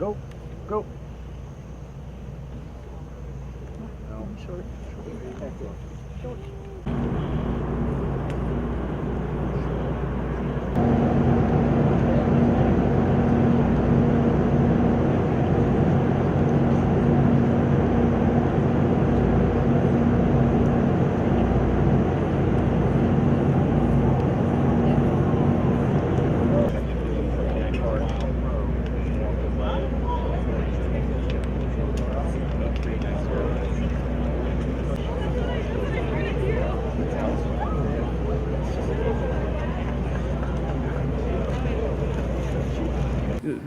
Go. Go. No, short. Short.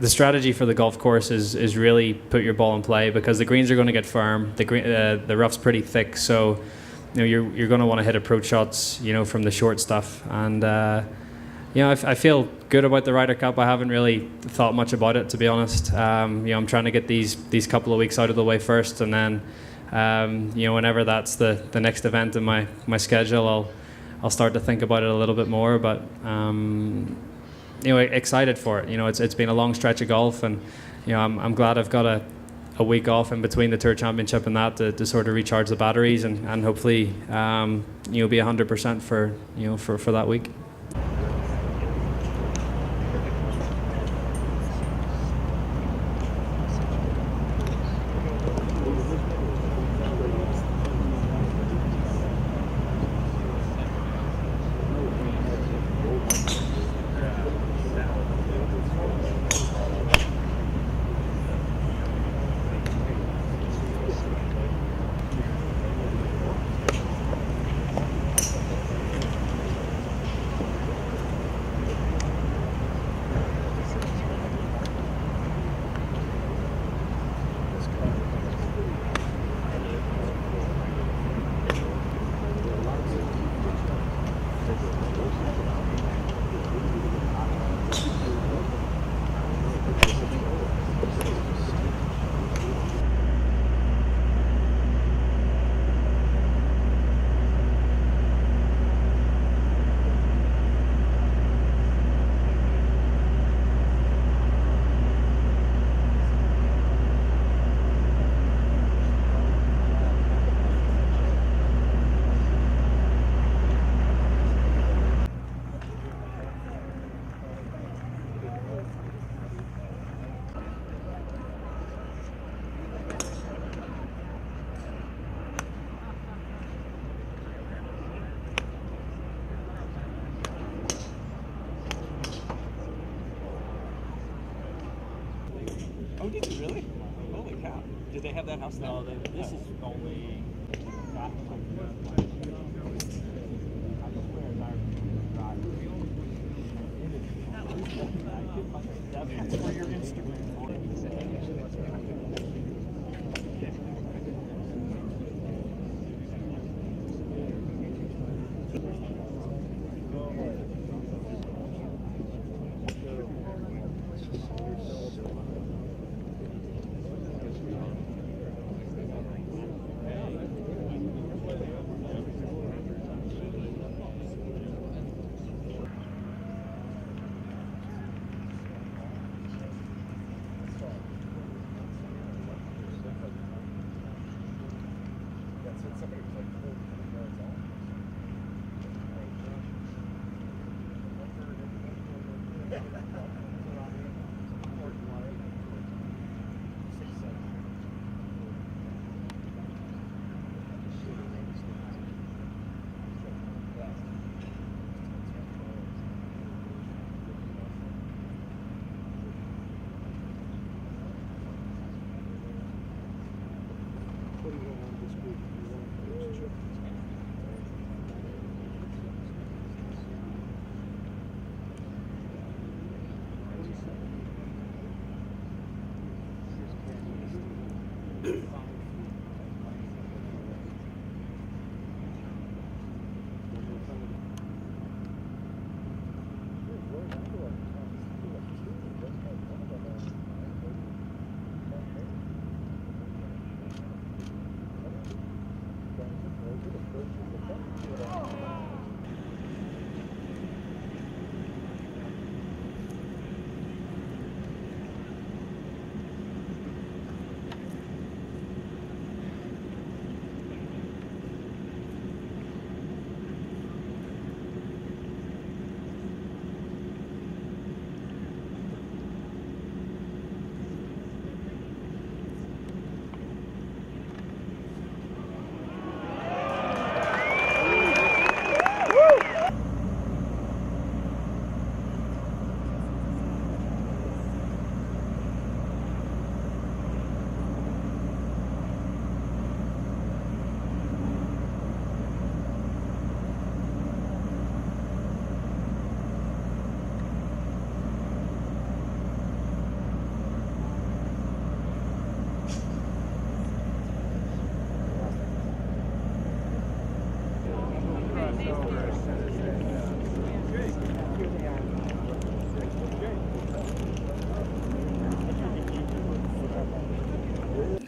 The strategy for the golf course is really put your ball in play, because the greens are going to get firm. The rough's pretty thick, so you're going to want to hit approach shots, from the short stuff. And I feel good about the Ryder Cup. I haven't really thought much about it, to be honest. I'm trying to get these couple of weeks out of the way first, and then whenever that's the next event in my schedule, I'll start to think about it a little bit more. But excited for it. It's been a long stretch of golf, and I'm glad I've got a week off in between the Tour Championship and that to sort of recharge the batteries and hopefully be 100% for that week. Oh, did you really? Holy cow. Did they have that house now? No, this is only... That's for your Instagram.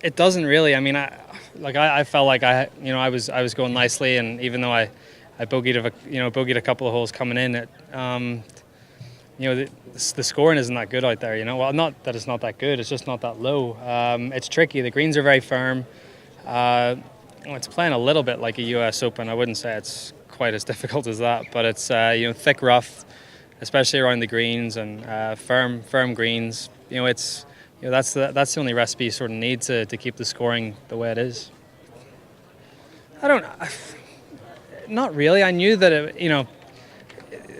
It doesn't really. I mean, I felt like I was going nicely, and even though I bogeyed a couple of holes coming in, the scoring isn't that good out there. Well, not that it's not that good. It's just not that low. It's tricky. The greens are very firm. It's playing a little bit like a U.S. Open. I wouldn't say it's quite as difficult as that, but it's thick rough, especially around the greens, and firm greens. That's the only recipe you sort of need to keep the scoring the way it is. Not really. I knew that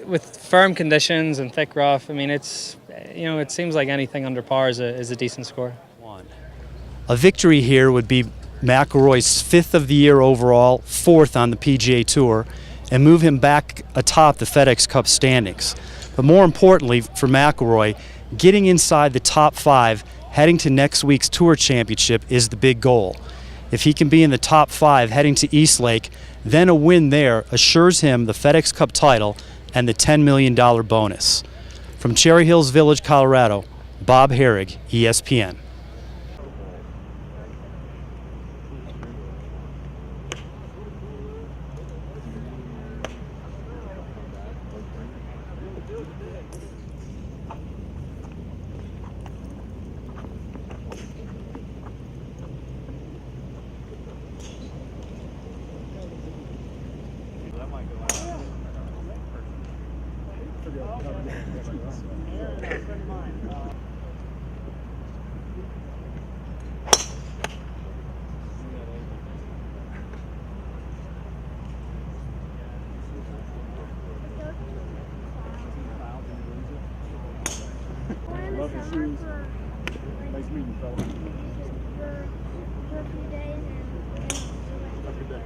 with firm conditions and thick rough, I mean, it seems like anything under par is a decent score. A victory here would be McIlroy's 5th of the year overall, 4th on the PGA Tour, and move him back atop the FedEx Cup standings. But more importantly for McIlroy, getting inside the top 5 heading to next week's Tour Championship is the big goal. If he can be in the top 5 heading to Eastlake, then a win there assures him the FedEx Cup title and the $10 million bonus. From Cherry Hills Village, Colorado, Bob Herrig, ESPN. Love your shoes. Nice meeting you, fella. For a few days and Have a good day.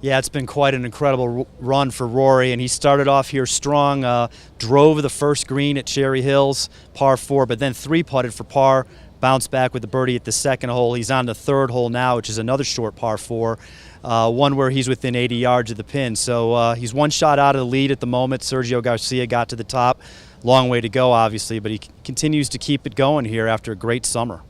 Yeah, it's been quite an incredible run for Rory, and he started off here strong, drove the first green at Cherry Hills, par 4, but then 3-putted for par, bounced back with the birdie at the second hole. He's on the third hole now, which is another short par 4, one where he's within 80 yards of the pin. So he's one shot out of the lead at the moment. Sergio Garcia got to the top. Long way to go, obviously, but he continues to keep it going here after a great summer.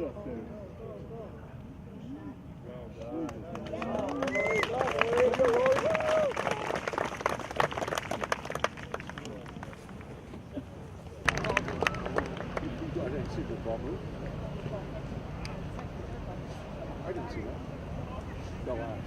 up there. I didn't see the ball move. I didn't see that. Fell out.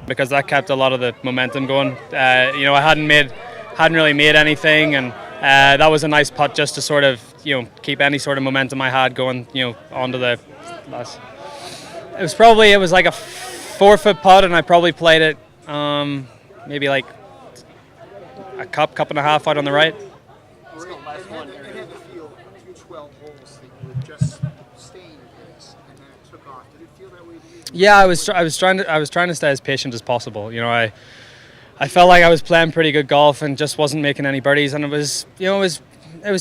Because that kept a lot of the momentum going. I hadn't really made anything, and that was a nice putt just to sort of keep any sort of momentum I had going onto the last. It was like a 4-foot putt, and I probably played it maybe like a cup and a half out on the right. I had the feel 12 holes that you were just staying in this, and then it took off. Did it feel that way to you? Yeah, I was trying to stay as patient as possible. I felt like I was playing pretty good golf and just wasn't making any birdies, and it was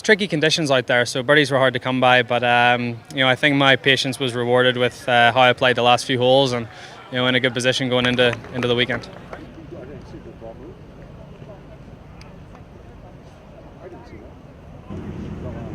tricky conditions out there, so birdies were hard to come by. But I think my patience was rewarded with how I played the last few holes, and in a good position going into the weekend. I didn't see the ball move. I didn't see that. Fell out.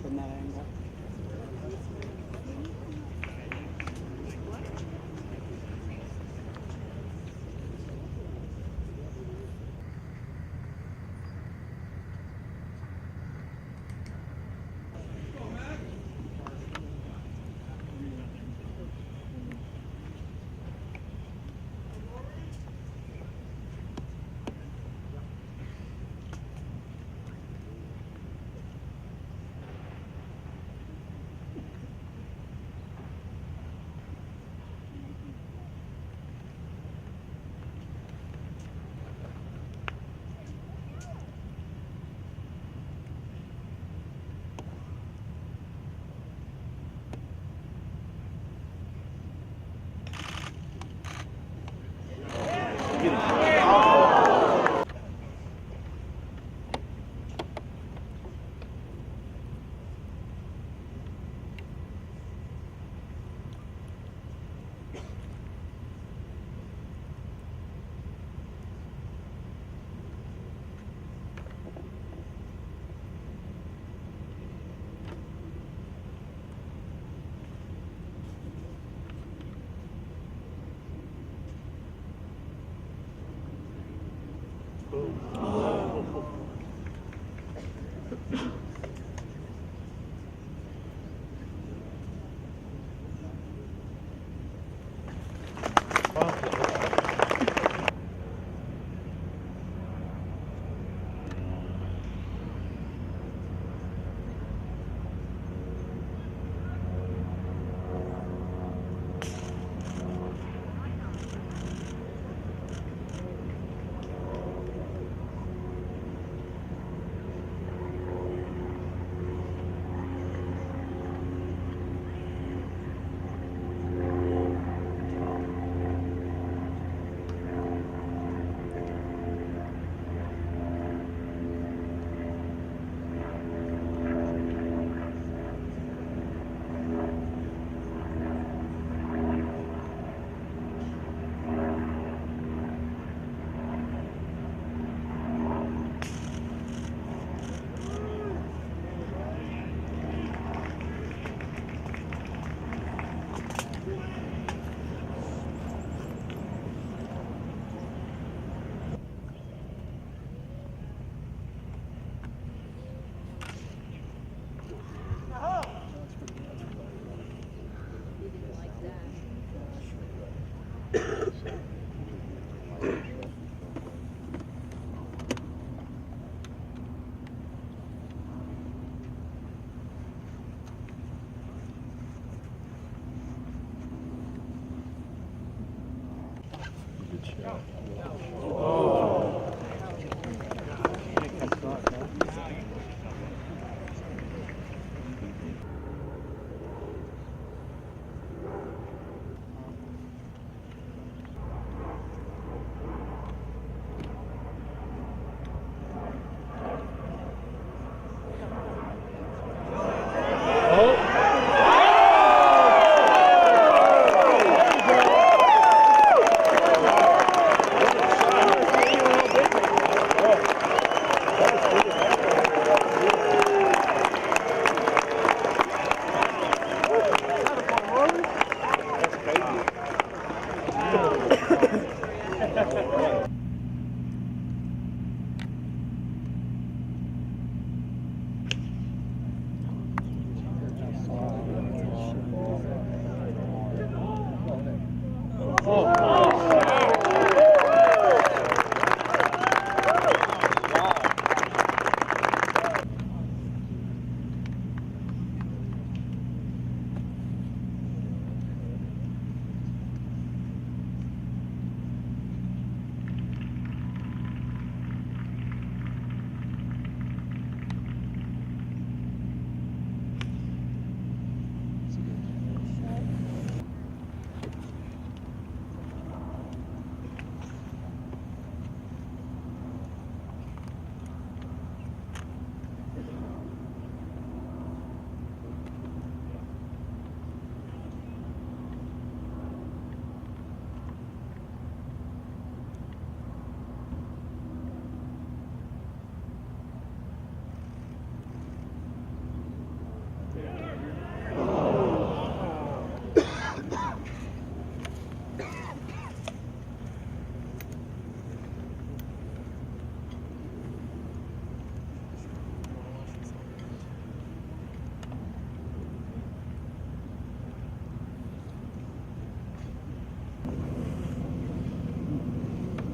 From that angle.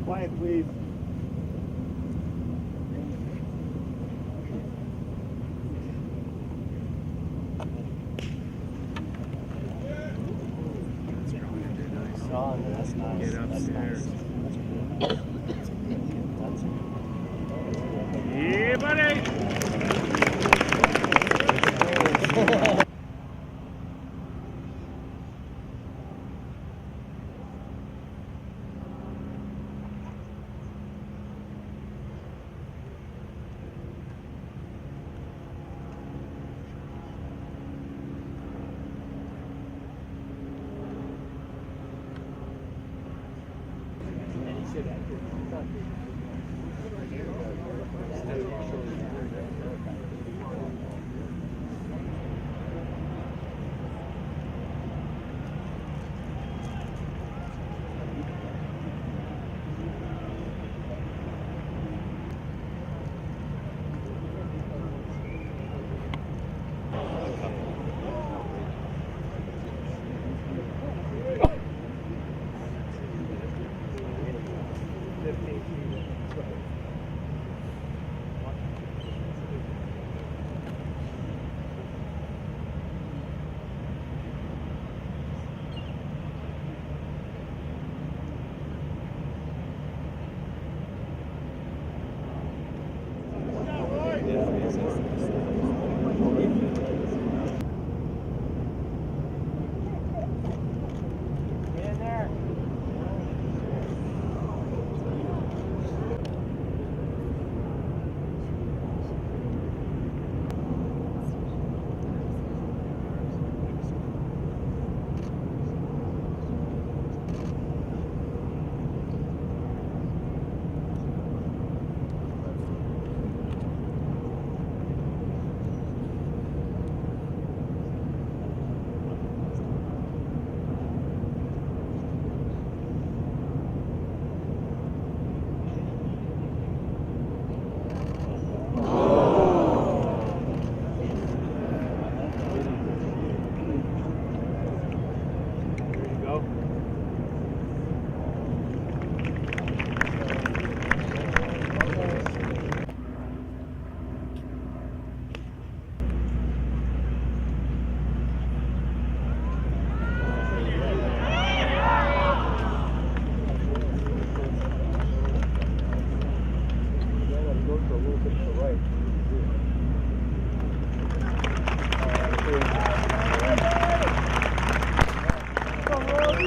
Quiet, please. That's nice. Get upstairs. Yeah, buddy.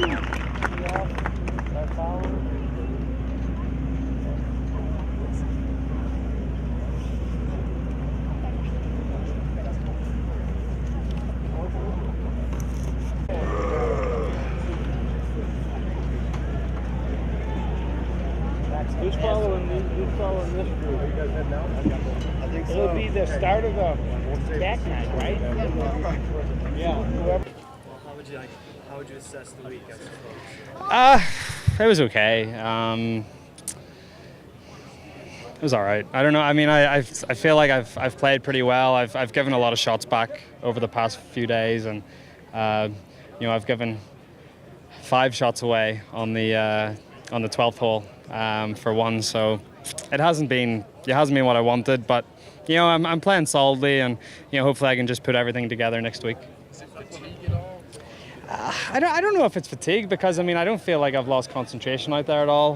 Who's following this group? You guys heading out? I think so. It'll be the start of the back nine, right? Yeah. How would you assess the week, I suppose? It was okay. It was all right. I don't know. I mean, I feel like I've played pretty well. I've given a lot of shots back over the past few days, and I've given 5 shots away on the 12th hole for one. So it hasn't been what I wanted, but I'm playing solidly, and hopefully I can just put everything together next week. Is it fatigue at all? I don't know if it's fatigue, because I don't feel like I've lost concentration out there at all.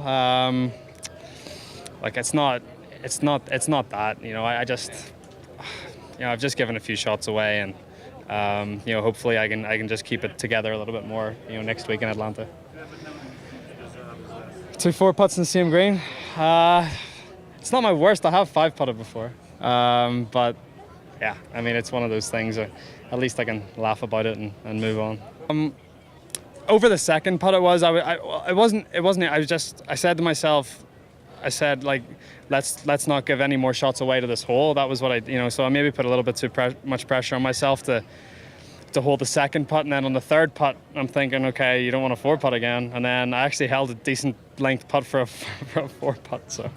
Like it's not that. I've just given a few shots away, and hopefully I can just keep it together a little bit more next week in Atlanta. 2 4-putts in the same green. It's not my worst. I have 5-putted before, but yeah, it's one of those things. At least I can laugh about it and move on. Over the second putt, I said to myself, like, let's not give any more shots away to this hole. That was what so I maybe put a little bit too much pressure on myself to hold the second putt, and then on the third putt, I'm thinking, okay, you don't want a 4-putt again, and then I actually held a decent length putt for a 4-putt, so.